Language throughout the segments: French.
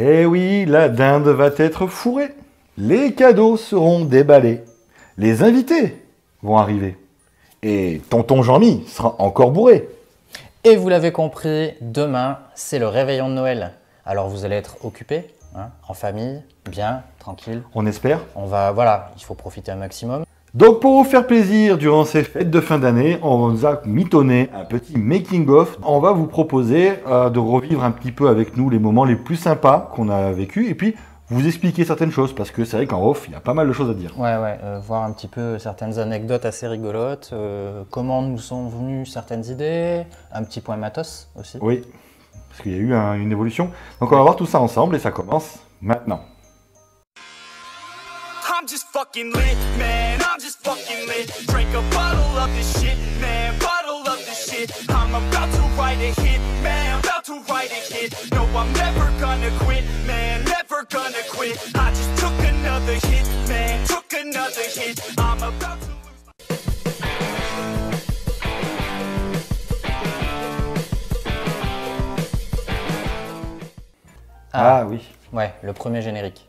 Eh oui, la dinde va être fourrée. Les cadeaux seront déballés. Les invités vont arriver. Et tonton Jean-Mi sera encore bourré. Et vous l'avez compris, demain, c'est le réveillon de Noël. Alors vous allez être occupés, hein, en famille, bien, tranquille. On espère. Voilà, il faut profiter un maximum. Donc pour vous faire plaisir durant ces fêtes de fin d'année, on vous a mitonné un petit making-of. On va vous proposer de revivre un petit peu avec nous les moments les plus sympas qu'on a vécus et puis vous expliquer certaines choses parce que c'est vrai qu'en off, il y a pas mal de choses à dire. Ouais, voir un petit peu certaines anecdotes assez rigolotes, comment nous sont venues certaines idées, un petit point matos aussi. Oui, parce qu'il y a eu une évolution. Donc on va voir tout ça ensemble et ça commence maintenant. I'm just fucking lit, man, I'm just fucking lit. Drink a bottle of this shit, man, bottle of this shit. I'm about to write a hit, man, about to write a hit. No, I'm never gonna quit, man, never gonna quit. I just took another hit, man, took another hit. I'm about to Ah oui. Ouais, le premier générique.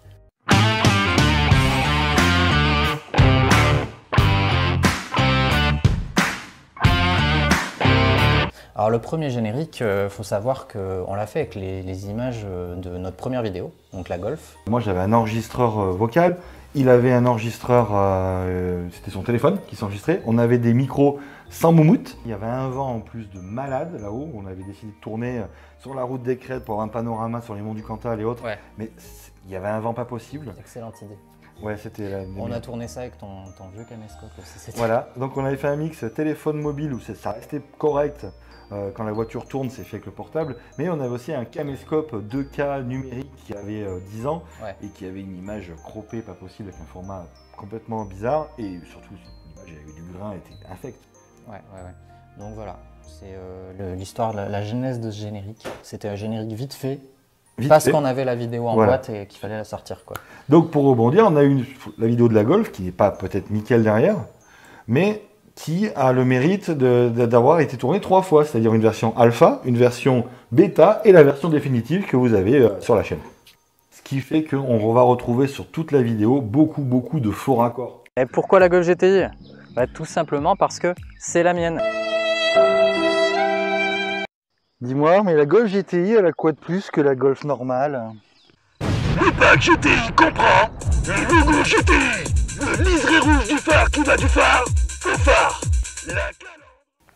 Alors le premier générique, faut savoir qu'on l'a fait avec les images de notre première vidéo, donc la Golf. Moi j'avais un enregistreur vocal, il avait un enregistreur, c'était son téléphone qui s'enregistrait. On avait des micros sans moumoute. Il y avait un vent en plus de malade là-haut. On avait décidé de tourner sur la route des Crêtes pour avoir un panorama sur les monts du Cantal et autres. Ouais. Mais il y avait un vent pas possible. Excellente idée. Ouais, c'était la... On a tourné ça avec ton vieux caméscope aussi. Voilà, donc on avait fait un mix téléphone mobile où ça restait correct. Quand la voiture tourne, c'est fait avec le portable. Mais on avait aussi un caméscope 2K numérique qui avait 10 ans et qui avait une image croppée, pas possible, avec un format complètement bizarre. Et surtout, l'image avec du grain était infecte. Ouais. Donc voilà, c'est l'histoire, la genèse de ce générique. C'était un générique vite fait. Parce qu'on avait la vidéo en boîte et qu'il fallait la sortir, quoi. Donc pour rebondir, on a eu la vidéo de la Golf, qui n'est pas peut-être nickel derrière, mais qui a le mérite d'avoir été tournée 3 fois, c'est-à-dire une version alpha, une version bêta et la version définitive que vous avez sur la chaîne. Ce qui fait qu'on va retrouver sur toute la vidéo beaucoup de faux raccords. Et pourquoi la Golf GTI? Tout simplement parce que c'est la mienne. Dis-moi, mais la Golf GTI, elle a quoi de plus que la Golf normale? Le pack GTI comprend le logo GTI, le liseré rouge du phare qui va du phare au phare.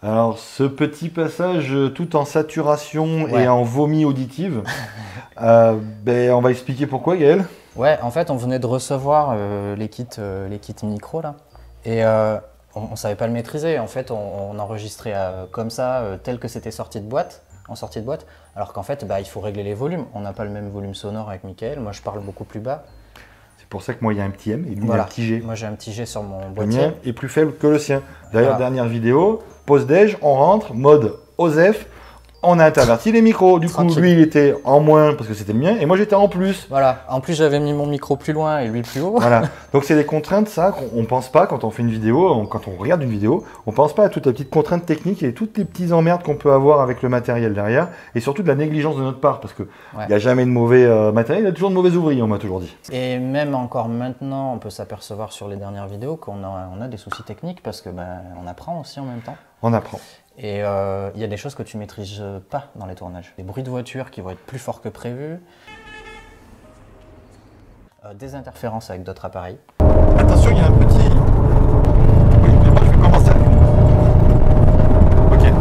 Alors, ce petit passage tout en saturation et en vomi auditive, on va expliquer pourquoi, Gaël. Ouais, en fait, on venait de recevoir les kits micro là, et on savait pas le maîtriser. En fait, on enregistrait comme ça, tel que c'était sorti de boîte. En sortie de boîte, alors qu'en fait, il faut régler les volumes. On n'a pas le même volume sonore avec Mickaël. Moi, je parle beaucoup plus bas. C'est pour ça que moi, il y a un petit M et lui, il a un petit G. Moi, j'ai un petit G sur mon Le boîtier. mien est plus faible que le sien. D'ailleurs, dernière vidéo, pause déj, on rentre, mode OSEF. On a interverti les micros. Du coup, lui, il était en moins parce que c'était le mien et moi, j'étais en plus. Voilà. En plus, j'avais mis mon micro plus loin et lui plus haut. Voilà. Donc, c'est des contraintes, ça, qu'on ne pense pas quand on fait une vidéo, quand on regarde une vidéo. On ne pense pas à toutes les petites contraintes techniques et toutes les petites emmerdes qu'on peut avoir avec le matériel derrière. Et surtout de la négligence de notre part parce qu'il n'y a jamais de mauvais matériel, il y a toujours de mauvais ouvriers, on m'a toujours dit. Et même encore maintenant, on peut s'apercevoir sur les dernières vidéos qu'on a des soucis techniques parce que on apprend aussi en même temps. On apprend. Et il y a des choses que tu maîtrises pas dans les tournages. Des bruits de voiture qui vont être plus forts que prévu. Des interférences avec d'autres appareils. Attention, il y a un petit... Oui, mais moi je vais commencer à... Ok.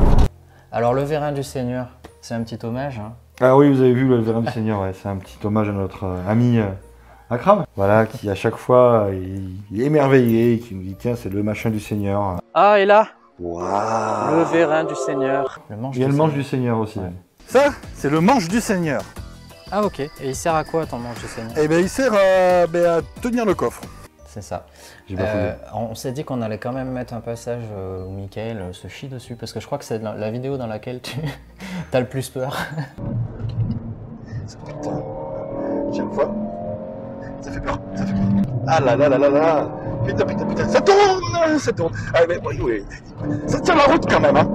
Alors le Vérin du Seigneur, c'est un petit hommage. Hein. Ah oui, vous avez vu le Vérin du Seigneur, ouais. C'est un petit hommage à notre ami Akram. Voilà, qui à chaque fois il est émerveillé, qui nous dit tiens, c'est le machin du Seigneur. Ah, et là Waouh. Le Vérin du Seigneur. Il y a le manche du Seigneur aussi. Ouais. Ça, c'est le manche du Seigneur. Ah ok. Et il sert à quoi ton manche du Seigneur? Eh bien, il sert à tenir le coffre. C'est ça. On s'est dit qu'on allait quand même mettre un passage où Mickaël se chie dessus, parce que je crois que c'est la vidéo dans laquelle tu as le plus peur. Putain, chaque fois, ça fait peur, ça fait peur. Ah là là là là là, putain, ça tourne. Ah mais oui, ça tient la route quand même, hein.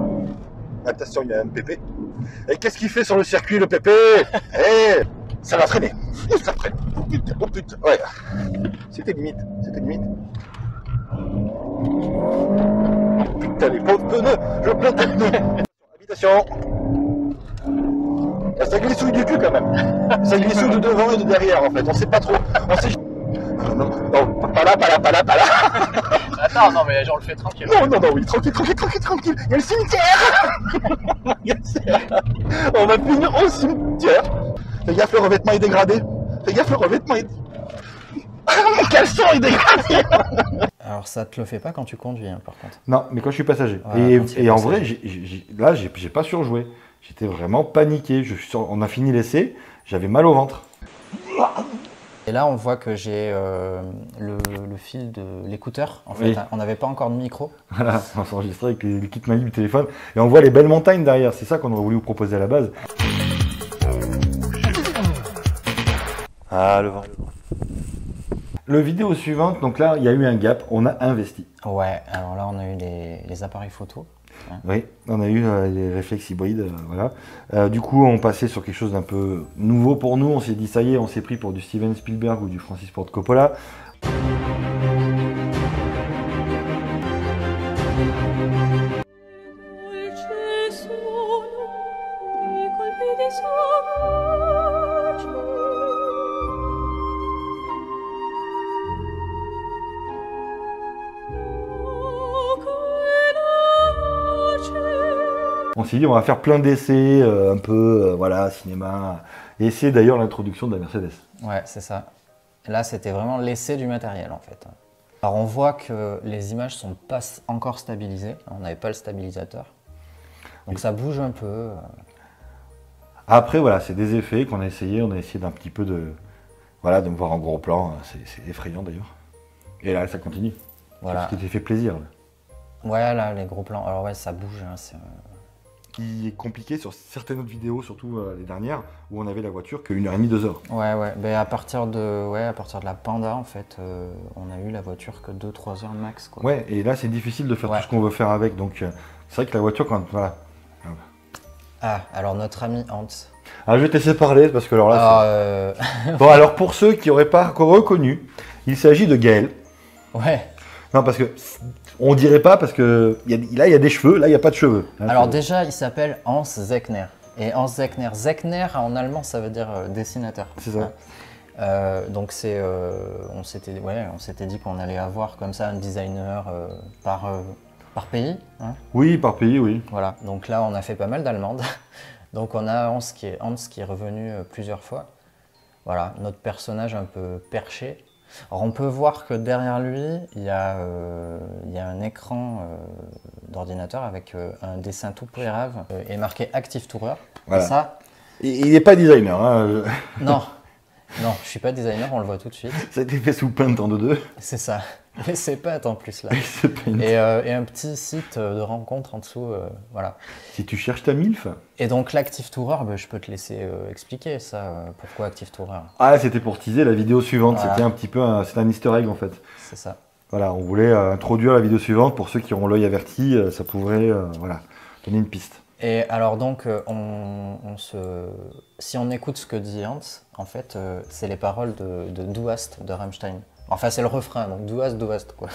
Attention, il y a un pépé. Et qu'est-ce qu'il fait sur le circuit, le pépé? Ça va freiner. Ça freine. Oh putain, ouais. C'était limite. Putain, les pauvres pneus. Je plante les pneus. Habitation. Ça glissouille du cul quand même. Ça glissouille de devant et de derrière en fait. On sait pas trop. On sait... Non, pas là. Attends, non, mais genre, on le fait tranquille. Non, oui, tranquille. Il y a le cimetière. On va finir au cimetière. Fais gaffe, le revêtement est dégradé. Mon caleçon est dégradé. Alors, ça te le fait pas quand tu conduis, hein, par contre. Non, mais quand je suis passager. Ouais, Et en vrai, là, j'ai pas surjoué. J'étais vraiment paniqué. On a fini l'essai, j'avais mal au ventre. Et là, on voit que j'ai le fil de l'écouteur. En fait, Oui. on n'avait pas encore de micro. Voilà, on s'enregistrait avec le kit manip du téléphone. Et on voit les belles montagnes derrière. C'est ça qu'on aurait voulu vous proposer à la base. Ah, le vent. Le vidéo suivante, donc là, il y a eu un gap. On a investi. Ouais, alors là, on a eu les appareils photo. Oui, on a eu les réflexes hybrides, voilà. Du coup, on passait sur quelque chose d'un peu nouveau pour nous. On s'est dit, ça y est, on s'est pris pour du Steven Spielberg ou du Francis Ford Coppola. On s'est dit, on va faire plein d'essais, un peu, voilà, cinéma. Et c'est d'ailleurs l'introduction de la Mercedes. Ouais, c'est ça. Là, c'était vraiment l'essai du matériel, en fait. Alors, on voit que les images sont pas encore stabilisées. On n'avait pas le stabilisateur. Donc, ça bouge un peu. Après, voilà, c'est des effets qu'on a essayé. On a essayé d'un petit peu de... Voilà, de me voir en gros plan. C'est effrayant, d'ailleurs. Et là, ça continue. Voilà. Ce qui t'ait fait plaisir, là. Ouais, là, les gros plans. Alors, ouais, ça bouge. Hein, Qui est compliqué sur certaines autres vidéos, surtout les dernières, où on avait la voiture que 1h30, 2 heures. Ouais. Ben, à partir de la Panda, en fait, on a eu la voiture que 2-3 heures max, quoi. Ouais, et là, c'est difficile de faire Ouais. tout ce qu'on veut faire avec. Donc, c'est vrai que la voiture, quand... Voilà. Ah, alors notre ami Hans. Ah, je vais te laisser parler, parce que alors là... Alors, Bon, alors, pour ceux qui n'auraient pas reconnu, il s'agit de Gaël. ouais. Non, parce que... On dirait pas, parce que là, il y a des cheveux, là, il n'y a pas de cheveux. Hein, Alors c'est- déjà, il s'appelle Hans Zechner. Et Hans Zechner, Zechner en allemand, ça veut dire dessinateur. C'est ça. Donc c'est, on s'était dit qu'on allait avoir comme ça un designer par pays. Hein. Oui, par pays, oui. Voilà. Donc là, on a fait pas mal d'allemandes. Donc on a Hans qui est revenu plusieurs fois. Voilà, notre personnage un peu perché. Alors on peut voir que derrière lui, il y a un écran d'ordinateur avec un dessin tout grave et marqué Active Tourer. Voilà. Et ça, Il n'est pas designer, hein. non, je suis pas designer, on le voit tout de suite. Ça a été fait sous Paint en 2-2. C'est ça. Mais c'est pas en plus là. C'est Paint. Et un petit site de rencontre en dessous, voilà. Si tu cherches ta MILF... Et donc l'Active Tourer, je peux te laisser expliquer ça, pourquoi Active Tourer. Ah, c'était pour teaser la vidéo suivante. Voilà. C'était un petit peu c'est un easter egg, en fait. C'est ça. Voilà, on voulait introduire la vidéo suivante. Pour ceux qui auront l'œil averti, ça pourrait voilà, donner une piste. Et alors donc, si on écoute ce que dit Hans, en fait, c'est les paroles de Du hast de Rammstein. Enfin, c'est le refrain, donc Du hast, quoi.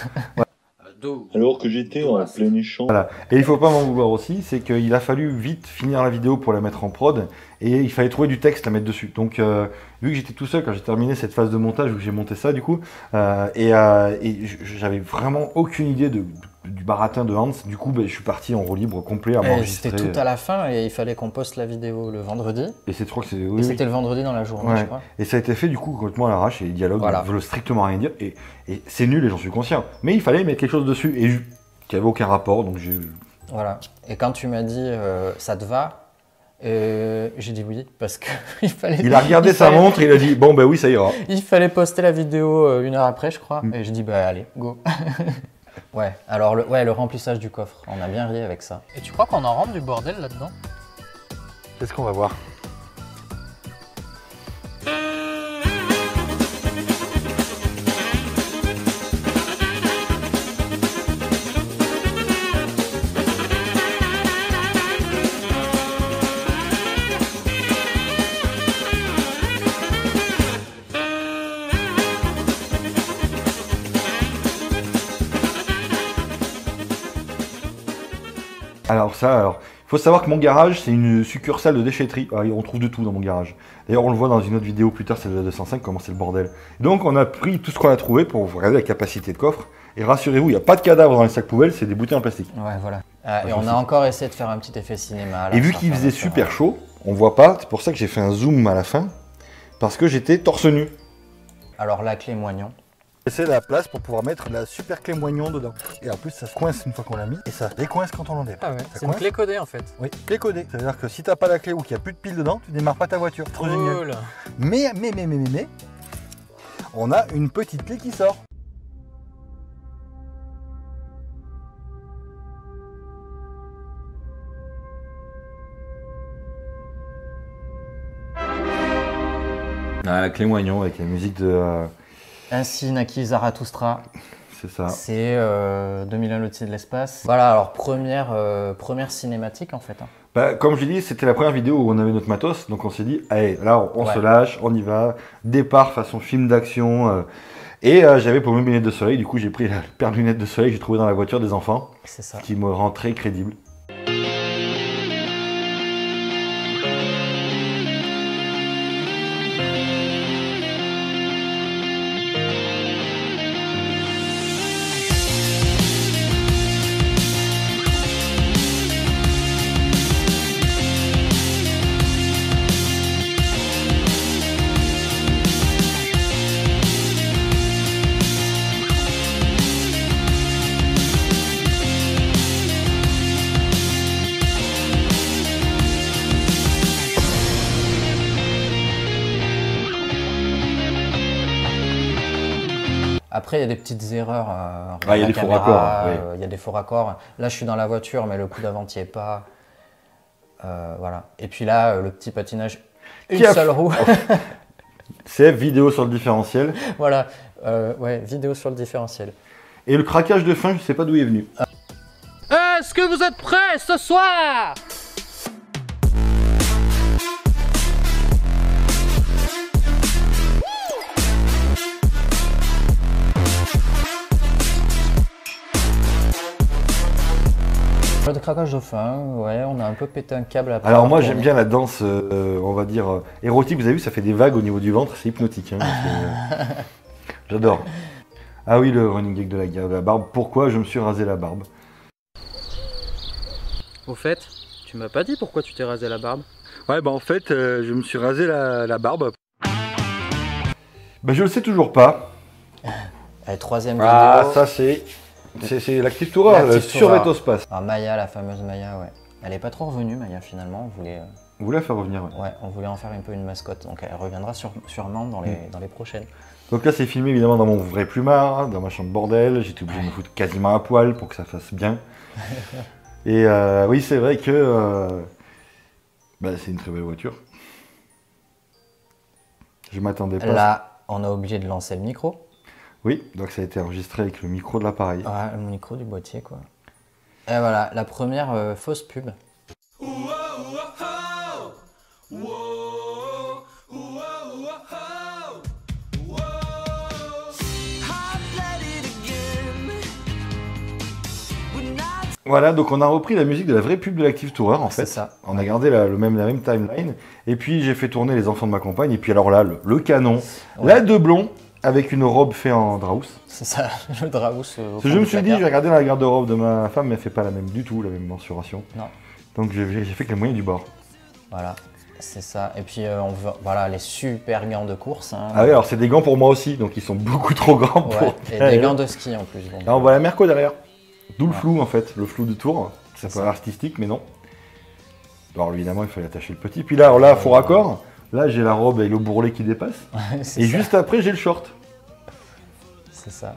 Alors que j'étais en plein échange. Voilà. Et il faut pas m'en vouloir aussi, c'est qu'il a fallu vite finir la vidéo pour la mettre en prod et il fallait trouver du texte à mettre dessus. Donc vu que j'étais tout seul quand j'ai terminé cette phase de montage où j'ai monté ça du coup, j'avais vraiment aucune idée du baratin de Hans, du coup je suis parti en roue libre complet à Et m'enregistrer. c'était tout à la fin et il fallait qu'on poste la vidéo le vendredi. Et c'est, je crois que c'est... Et oui, oui. c'était le vendredi dans la journée, Ouais. je crois. Et ça a été fait du coup complètement à l'arrache et les dialogues Voilà. ne veulent strictement rien dire et c'est nul et j'en suis conscient. Mais il fallait mettre quelque chose dessus et qui avait aucun rapport donc j'ai... Voilà. Et quand tu m'as dit ça te va, j'ai dit oui parce que il fallait. Il a regardé sa montre et il a dit bon ben oui ça ira. Il fallait poster la vidéo 1 heure après, je crois. Mm. Et je dis bah allez, go. Ouais. Alors le remplissage du coffre, on a bien ri avec ça. Et tu crois qu'on en rentre du bordel là-dedans? C'est ce qu'on va voir. Alors il faut savoir que mon garage, c'est une succursale de déchetterie. Ah, on trouve de tout dans mon garage. D'ailleurs, on le voit dans une autre vidéo plus tard, c'est de la 205, comment c'est le bordel. Donc, on a pris tout ce qu'on a trouvé pour regarder la capacité de coffre. Et rassurez-vous, il n'y a pas de cadavres dans les sacs poubelles, c'est des bouteilles en plastique. Ouais, voilà. Et on a encore essayé de faire un petit effet cinéma. Là, et vu qu'il faisait super chaud, on voit pas, c'est pour ça que j'ai fait un zoom à la fin, parce que j'étais torse nu. Alors, la clé moignon. C'est la place pour pouvoir mettre la super clé moignon dedans. Et en plus, ça se coince une fois qu'on l'a mis et ça décoince quand on l'enlève. Ah ouais, Ça c'est une coince. clé codée en fait. Oui, clé codée. Ça veut dire que si t'as pas la clé ou qu'il n'y a plus de pile dedans, tu démarres pas ta voiture. Trop génial. Mais, on a une petite clé qui sort. Ah, la clé moignon avec la musique de... Ainsi naquit Zarathustra. C'est ça. C'est 2001 l'Odyssée de l'espace. Voilà, alors première cinématique en fait. Hein. Bah, comme je l'ai dit, c'était la première vidéo où on avait notre matos, donc on s'est dit, allez, là on se lâche, on y va, départ façon film d'action. Et j'avais pour mes lunettes de soleil, du coup j'ai pris la paire de lunettes de soleil que j'ai trouvé dans la voiture des enfants, c'est ça. Qui me rend très crédible. Après, il y a des petites erreurs. Il y a des faux raccords. Il y a des faux raccords. Là, je suis dans la voiture, mais le coup d'avant n'y est pas. Voilà. Et puis là, le petit patinage, une seule roue. C'est vidéo sur le différentiel. Voilà. Ouais, vidéo sur le différentiel. Et le craquage de fin, je sais pas d'où il est venu. Est-ce que vous êtes prêts ce soir ? Le craquage de fin, ouais, on a un peu pété un câble après. Alors moi j'aime bien la danse, on va dire, érotique, vous avez vu, ça fait des vagues au niveau du ventre, c'est hypnotique. Hein, j'adore. Ah oui, le running gag de la barbe, pourquoi je me suis rasé la barbe? Au fait, tu m'as pas dit pourquoi tu t'es rasé la barbe? Ouais, bah en fait, je me suis rasé la barbe. Bah je le sais toujours pas. Allez, troisième vidéo. Ah, ça c'est l'Active Tourer, le Survetospace. Ah, Maya, la fameuse Maya, ouais. Elle est pas trop revenue, Maya, finalement. On voulait, Vous voulez la faire revenir? Ouais, on voulait en faire un peu une mascotte. Donc elle reviendra sûrement dans les prochaines. Donc là, c'est filmé évidemment dans mon vrai plumard, dans ma chambre bordel. J'étais obligé de me foutre quasiment à poil pour que ça fasse bien. Et oui, c'est vrai que c'est une très belle voiture. Je m'attendais pas. Là, on a oublié de lancer le micro. Oui, donc ça a été enregistré avec le micro de l'appareil. Ouais, le micro du boîtier, quoi. Et voilà, la première fausse pub. Voilà, donc on a repris la musique de la vraie pub de l'Active Tourer en fait. C'est ça. On a gardé la même timeline. Et puis j'ai fait tourner les enfants de ma compagne. Et puis alors là, le canon, la de blond avec une robe faite en Draus. C'est ça, le Draus. Je me suis dit, je vais regarder dans la garde-robe de ma femme, mais elle fait pas la même du tout, la même mensuration. Non. Donc j'ai fait que les moyens du bord. Voilà, c'est ça. Et puis voilà, les super gants de course. Hein. Ah oui, alors c'est des gants pour moi aussi, donc ils sont beaucoup trop grands pour... Et des gants de ski en plus. Donc. Là on voit la Merco derrière. D'où le flou en fait, le flou de tour. Ça paraît artistique, mais non. Alors évidemment, il fallait attacher le petit. Puis là, faux raccord. Là, j'ai la robe et le bourrelet qui dépasse. Et juste après, j'ai le short. C'est ça.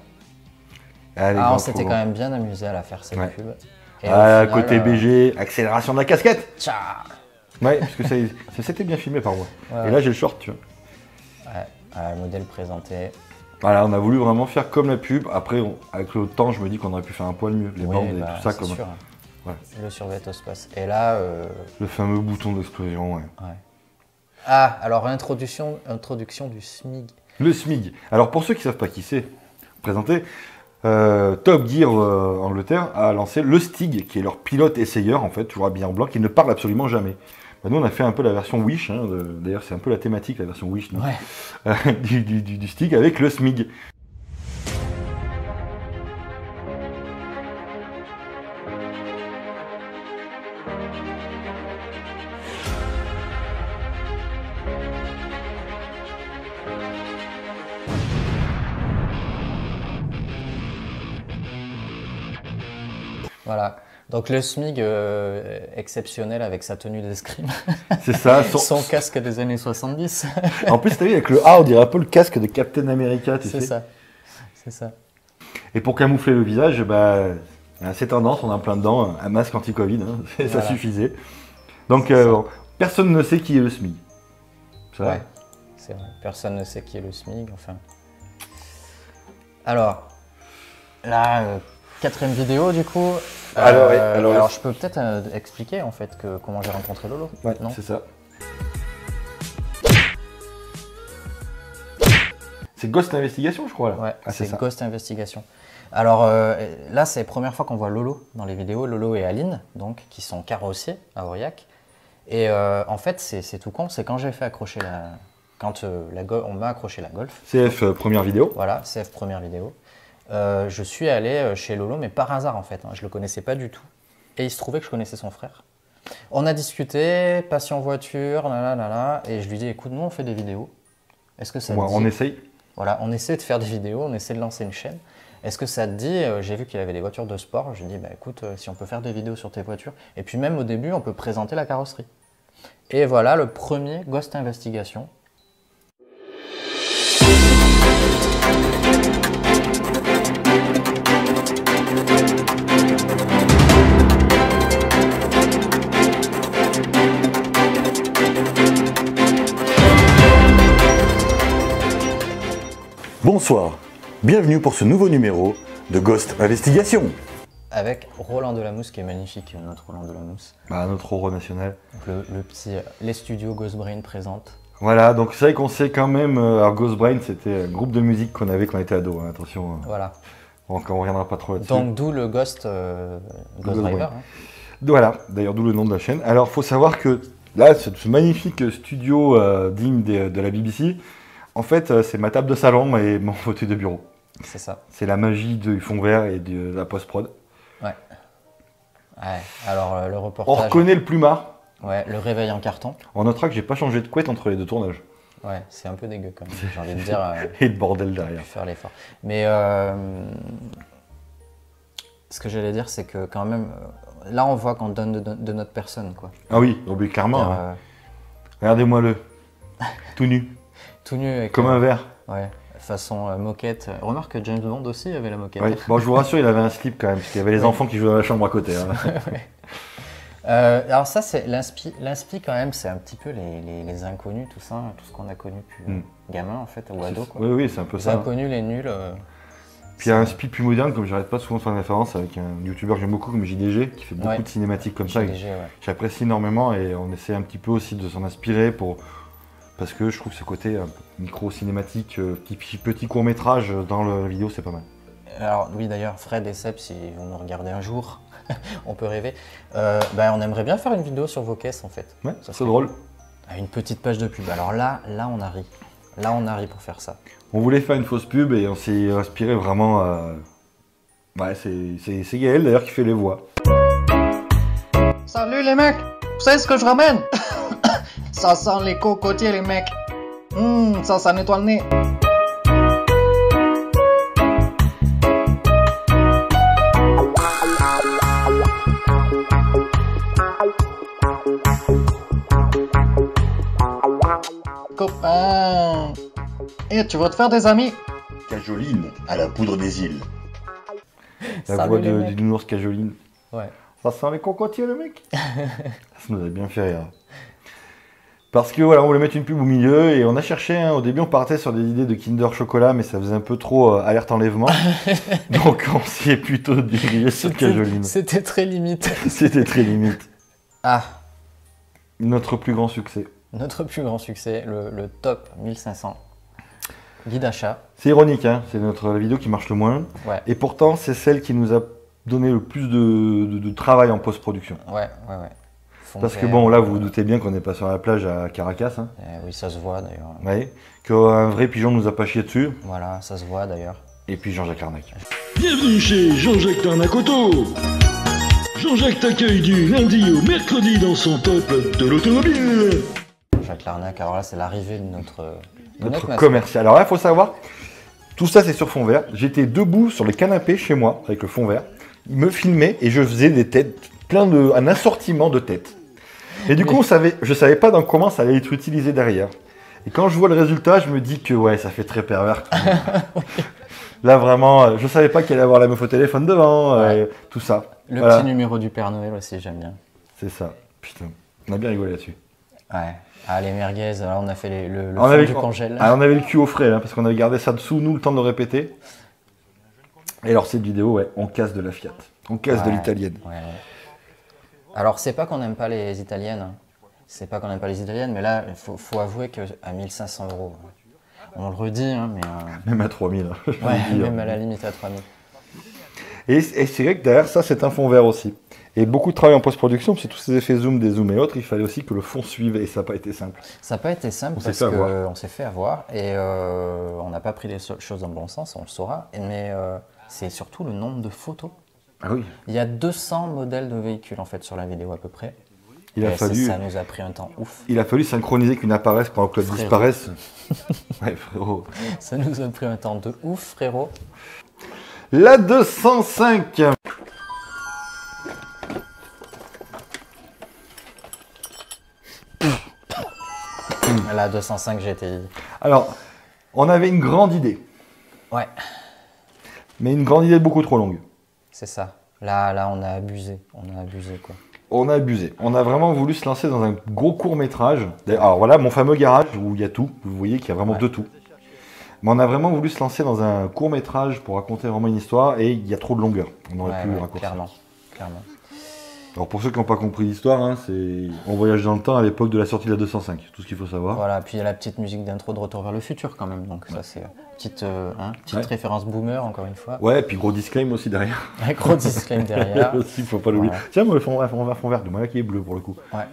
On s'était quand même bien amusé à la faire cette pub. Et final, côté BG, accélération de la casquette. Tcha. Ouais, parce que c'était bien filmé par moi. Et là, j'ai le short, tu vois. Ouais, le modèle présenté. Voilà, on a voulu vraiment faire comme la pub. Après, avec le temps, je me dis qu'on aurait pu faire un poil mieux. Les bandes et tout ça. Comme... sûr. Ouais. Le Survetospace. Et là... Le fameux bouton d'explosion, ouais. Ah, alors introduction du SMIG. Le SMIG. Alors pour ceux qui ne savent pas qui c'est, présenter, Top Gear Angleterre a lancé le Stig, qui est leur pilote essayeur, en fait, toujours habillé en blanc, qui ne parle absolument jamais. Bah, nous, on a fait un peu la version Wish, hein, d'ailleurs, c'est un peu la thématique, la version Wish du Stig, avec le SMIG. Voilà. Donc le SMIG exceptionnel avec sa tenue d'escrime. C'est ça. Son casque des années 70. En plus, t'as vu, avec le A, on dirait un peu le casque de Captain America, tu sais. C'est ça. C'est ça. Et pour camoufler le visage, bah, c'est tendance, on est en plein dedans, un masque anti-Covid, hein, ça Voilà. suffisait. Donc, bon, personne ne sait qui est le SMIG. Ça, Ouais, c'est vrai. Personne ne sait qui est le SMIG, enfin. Alors, là, quatrième vidéo du coup. Alors, je peux peut-être expliquer en fait comment j'ai rencontré Lolo. Ouais, Non c'est ça. C'est Ghost Investigation, je crois, là. Ouais, Ah, c'est ça. Ghost Investigation. Alors là, c'est la première fois qu'on voit Lolo dans les vidéos, Lolo et Aline, donc, qui sont carrossiers à Aurillac. Et en fait, c'est tout con, c'est quand j'ai fait accrocher la... Quand on m'a accroché la Golf. CF, première vidéo. Voilà, CF première vidéo. Je suis allé chez Lolo, mais par hasard en fait, hein, je le connaissais pas du tout. Et il se trouvait que je connaissais son frère. On a discuté, passion voiture, et je lui dis écoute, nous on fait des vidéos. Est-ce que ça te dit On essaye. Voilà, on essaie de faire des vidéos, on essaie de lancer une chaîne. Est-ce que ça te dit j'ai vu qu'il avait des voitures de sport, je lui ai dit bah écoute, si on peut faire des vidéos sur tes voitures, et puis même au début on peut présenter la carrosserie. Et voilà le premier Ghost Investigation. Bonsoir, bienvenue pour ce nouveau numéro de Ghost Investigation. Avec Roland Delamousse qui est magnifique, notre Roland Delamousse. Bah, notre euro national. Donc le petit, les studios Ghost Brain présentent. Voilà, donc c'est vrai qu'on sait quand même, alors Ghost Brain c'était un groupe de musique qu'on avait quand on était ado, hein, attention, Voilà. on reviendra pas trop là-dessus. Donc d'où le Ghost, Ghost Driver. Hein. Voilà, d'ailleurs d'où le nom de la chaîne. Alors faut savoir que là, ce magnifique studio digne de la BBC, en fait c'est ma table de salon et mon fauteuil de bureau. C'est ça. C'est la magie du fond vert et de la post-prod. Ouais. Ouais. Alors le On reportage. reconnaît le plumard. Ouais, le réveil en carton. On notera que j'ai pas changé de couette entre les deux tournages. Ouais, c'est un peu dégueu quand même. J'ai envie de dire. Et de bordel J'ai derrière. pu faire l'effort. Mais ce que j'allais dire, c'est que quand même, là on voit qu'on donne de notre personne, quoi. Ah oui, clairement. C'est-à-dire, Hein. Regardez-moi-le. Tout nu. Tout nu avec. Comme un verre. Ouais. Façon moquette. Remarque que James Bond aussi avait la moquette. Oui. Bon, je vous rassure, il avait un slip quand même, parce qu'il y avait les enfants qui jouaient dans la chambre à côté. Hein. Alors ça, c'est l'inspi quand même, c'est un petit peu les inconnus, tout ça, tout ce qu'on a connu depuis gamin en fait, ou ado. Quoi. Oui, c'est un peu Les ça. inconnus, les nuls. Puis il y a un speed plus moderne, comme j'arrête pas souvent de faire référence, avec un youtubeur que j'aime beaucoup, comme JDG, qui fait beaucoup de cinématiques comme ça. JDG, ouais. J'apprécie énormément et on essaie un petit peu aussi de s'en inspirer parce que je trouve ce côté micro-cinématique, petit court-métrage dans la vidéo, c'est pas mal. Alors oui, d'ailleurs, Fred et Seb, si vous nous regardez un jour, on peut rêver. On aimerait bien faire une vidéo sur vos caisses en fait. Ouais, ça c'est drôle. Une petite page de pub. Alors là, on a ri. Là, on a ri pour faire ça. On voulait faire une fausse pub et on s'est inspiré vraiment. Ouais, c'est Gaël d'ailleurs qui fait les voix. Salut les mecs, vous savez ce que je ramène? Ça sent les cocotiers les mecs. Ça nettoie le nez. Copain. Et tu vas te faire des amis? Cajoline à la poudre des îles. La Salut voix les mecs. du nounours Cajoline. Ouais. Ça sent les cocotiers le mec. Ça nous a bien fait rire. Parce que voilà, on voulait mettre une pub au milieu et on a cherché, hein, au début on partait sur des idées de Kinder Chocolat, mais ça faisait un peu trop alerte enlèvement. Donc on s'est plutôt dirigé sur Cajoline. C'était très limite. C'était très limite. Ah, Notre plus grand succès. notre plus grand succès, le top 1500. Guide achat. C'est ironique, hein, c'est notre vidéo qui marche le moins. Ouais. Et pourtant, c'est celle qui nous a donné le plus de travail en post-production. Ouais. Fond Parce que vert, bon, là, vous vous doutez bien qu'on n'est pas sur la plage à Caracas. Hein. Oui, ça se voit d'ailleurs. Ouais. Qu'un vrai pigeon nous a pas chié dessus. Voilà, ça se voit d'ailleurs. Et puis Jean-Jacques Arnac. Bienvenue chez Jean-Jacques Tarnac-Auto. Jean-Jacques t'accueille du lundi au mercredi dans son top de l'automobile. Jacques Larnac, alors là, c'est l'arrivée de notre Notre mascotte. commercial. Alors là, il faut savoir, tout ça, c'est sur fond vert. J'étais debout sur le canapé chez moi, avec le fond vert. Il me filmait et je faisais des têtes, un assortiment de têtes. Et du coup, je savais pas dans comment ça allait être utilisé derrière. Et quand je vois le résultat, je me dis que ouais, ça fait très pervers. Là, vraiment, je savais pas qu'il allait avoir la meuf au téléphone devant, Ouais. tout ça. Le Voilà. petit numéro du Père Noël aussi, j'aime bien. C'est ça. Putain, on a bien rigolé là-dessus. Ouais. Ah, les merguez, alors on a fait le On fond avait, du congèle. on avait le cul au frais, hein, parce qu'on avait gardé ça dessous, nous, le temps de le répéter. Et alors, cette vidéo, ouais, on casse de la Fiat. On casse de Ouais, l'italienne. ouais. Alors, c'est pas qu'on n'aime pas les italiennes. Hein. C'est pas qu'on n'aime pas les italiennes, mais là, il faut avouer qu'à 1500 €, on le redit, hein, mais. Même à 3000. Hein, je Ouais, veux dire. même à la limite à 3000. Et c'est vrai que derrière ça, c'est un fond vert aussi. Et beaucoup de travail en post-production, parce que tous ces effets zoom, des zooms et autres, il fallait aussi que le fond suive, et ça n'a pas été simple. Ça n'a pas été simple On s'est parce fait avoir. qu'on s'est fait avoir et on n'a pas pris les choses dans le bon sens, on le saura. Mais c'est surtout le nombre de photos. Ah oui. Il y a 200 modèles de véhicules en fait sur la vidéo à peu près. Il a Et fallu, ça nous a pris un temps ouf. il a fallu synchroniser qu'une apparaisse pendant que l'autre Frérot. disparaisse. Ouais, frérot. Ça nous a pris un temps de ouf, frérot. La 205. La 205 GTI. Alors, on avait une grande idée, Ouais, mais une grande idée beaucoup trop longue. c'est ça. Là, on a abusé. On a abusé quoi. On a abusé. On a vraiment voulu se lancer dans un gros court-métrage. Alors voilà, mon fameux garage où il y a tout. Vous voyez qu'il y a vraiment Ouais. de tout. Mais on a vraiment voulu se lancer dans un court-métrage pour raconter vraiment une histoire et il y a trop de longueur. On aurait Ouais, pu ouais, raccourcir. clairement. Alors pour ceux qui n'ont pas compris l'histoire, hein, c'est on voyage dans le temps à l'époque de la sortie de la 205. Tout ce qu'il faut savoir. Voilà, puis il y a la petite musique d'intro de Retour vers le futur quand même. Donc ça c'est petite Ouais. référence boomer encore une fois. Ouais, et puis gros disclaim aussi derrière. Un gros disclaimer derrière. aussi, faut pas l'oublier. Voilà. Tiens, moi, le fond vert de moi qui est bleu pour le coup. Ouais.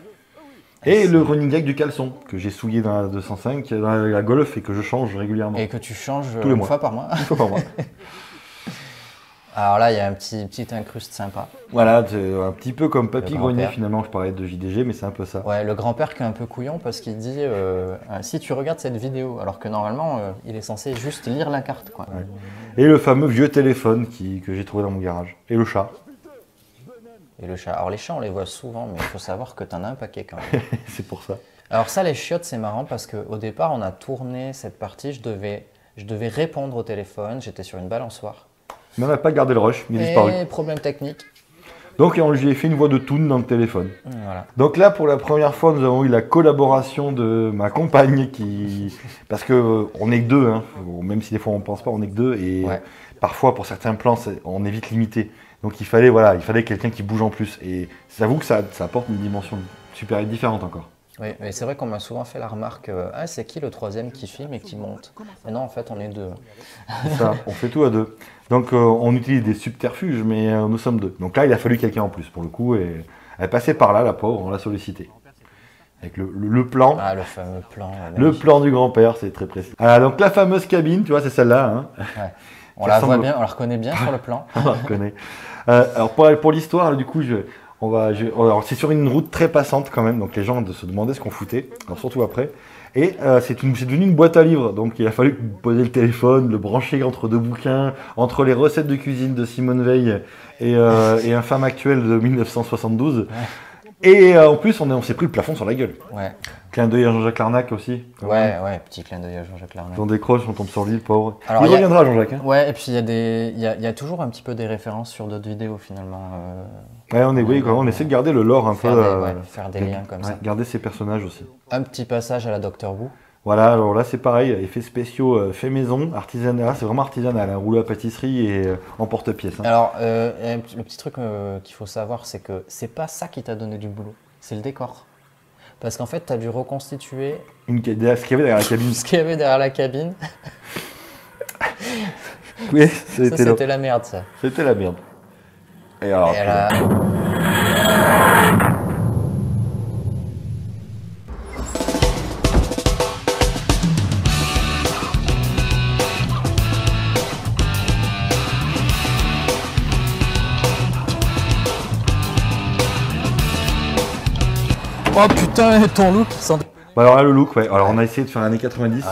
Et le running gag du caleçon que j'ai souillé dans la 205, dans la Golf et que je change régulièrement. Et que tu changes Tous les une mois. fois par mois. Une fois par mois. Alors là, il y a un petit incruste sympa. Voilà, c'est un petit peu comme Papy Le Grenier grand-père. finalement, je parlais de JDG, mais c'est un peu ça. Ouais, le grand-père qui est un peu couillon parce qu'il dit si tu regardes cette vidéo, alors que normalement il est censé juste lire la carte quoi. Ouais. Et le fameux vieux téléphone que j'ai trouvé dans mon garage. Et le chat. Et le chat. Alors les chats on les voit souvent, mais il faut savoir que t'en as un paquet quand même. C'est pour ça. Alors ça, les chiottes, c'est marrant parce qu'au départ, on a tourné cette partie, je devais répondre au téléphone, j'étais sur une balançoire. Mais on n'a pas gardé le rush, il est disparu. Et problème technique. Donc j'ai fait une voix de Toon dans le téléphone. Voilà. Donc là, pour la première fois, nous avons eu la collaboration de ma compagne parce que on n'est que deux, hein. Même si des fois on pense pas, on n'est que deux et Ouais. parfois pour certains plans, on est vite limité. Donc il fallait quelqu'un qui bouge en plus et j'avoue que ça apporte une dimension super différente encore. Oui, mais c'est vrai qu'on m'a souvent fait la remarque ah, c'est qui le troisième qui filme et qui monte? Mais non, en fait, on est deux. C'est ça, on fait tout à deux. Donc on utilise des subterfuges, mais nous sommes deux. Donc là, il a fallu quelqu'un en plus pour le coup et elle est passée par là, la pauvre, on l'a sollicité. Avec le plan. Ah, le fameux plan. Le plan du grand-père, c'est très précis. Ah, donc la fameuse cabine, tu vois, c'est celle-là. Hein. Ouais. On Ça la semble- voit bien, on la reconnaît bien sur le plan. On la reconnaît. Alors pour l'histoire, du coup, alors c'est sur une route très passante quand même, donc les gens se demandaient ce qu'on foutait, alors surtout après. Et c'est devenu une boîte à livres, donc il a fallu poser le téléphone, le brancher entre deux bouquins, entre les recettes de cuisine de Simone Veil et un Femme actuelle de 1972. Et en plus, on s'est pris le plafond sur la gueule. Ouais, Clin d'œil à Jean-Jacques Larnac aussi. quand même. ouais, petit clin d'œil à Jean-Jacques Larnac. On décroche, on tombe sur lui, le pauvre. Alors, il il y a- reviendra, Jean-Jacques. Hein. Ouais, et puis il y a toujours un petit peu des références sur d'autres vidéos finalement. Ouais, on essaie de garder le lore un peu. Faire des liens comme ça. Garder ses personnages aussi. Un petit passage à la Docteur Who. Voilà, alors là c'est pareil, effets spéciaux fait maison, artisanat, c'est vraiment artisanal, un rouleau à pâtisserie et en porte-pièce. Hein. Alors, le petit truc qu'il faut savoir, c'est que c'est pas ça qui t'a donné du boulot, c'est le décor. Parce qu'en fait, tu as dû reconstituer Ce qu'il y avait derrière la cabine. ce qu'il y avait derrière la cabine. Oui, Ça, c'était la merde, ça. c'était la merde. Et alors, Et là, oh putain, ton look sans... bah alors là, le look, ouais. Alors on a essayé de faire années 90. Ouais.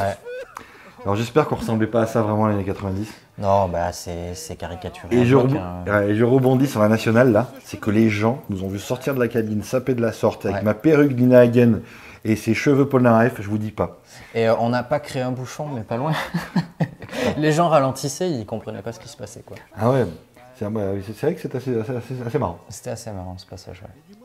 Alors j'espère qu'on ressemblait pas à ça vraiment les années 90. Non, bah c'est caricaturé. Et à je, bloc, ouais, et je rebondis sur la nationale là. C'est que les gens nous ont vu sortir de la cabine, saper de la sorte, avec Ouais. ma perruque Nina Hagen et ses cheveux Polnareff, je vous dis pas. Et on n'a pas créé un bouchon, mais pas loin. Les gens ralentissaient, ils comprenaient pas ce qui se passait, quoi. Ah ouais, c'est vrai que c'est assez marrant. C'était assez marrant ce passage, ouais.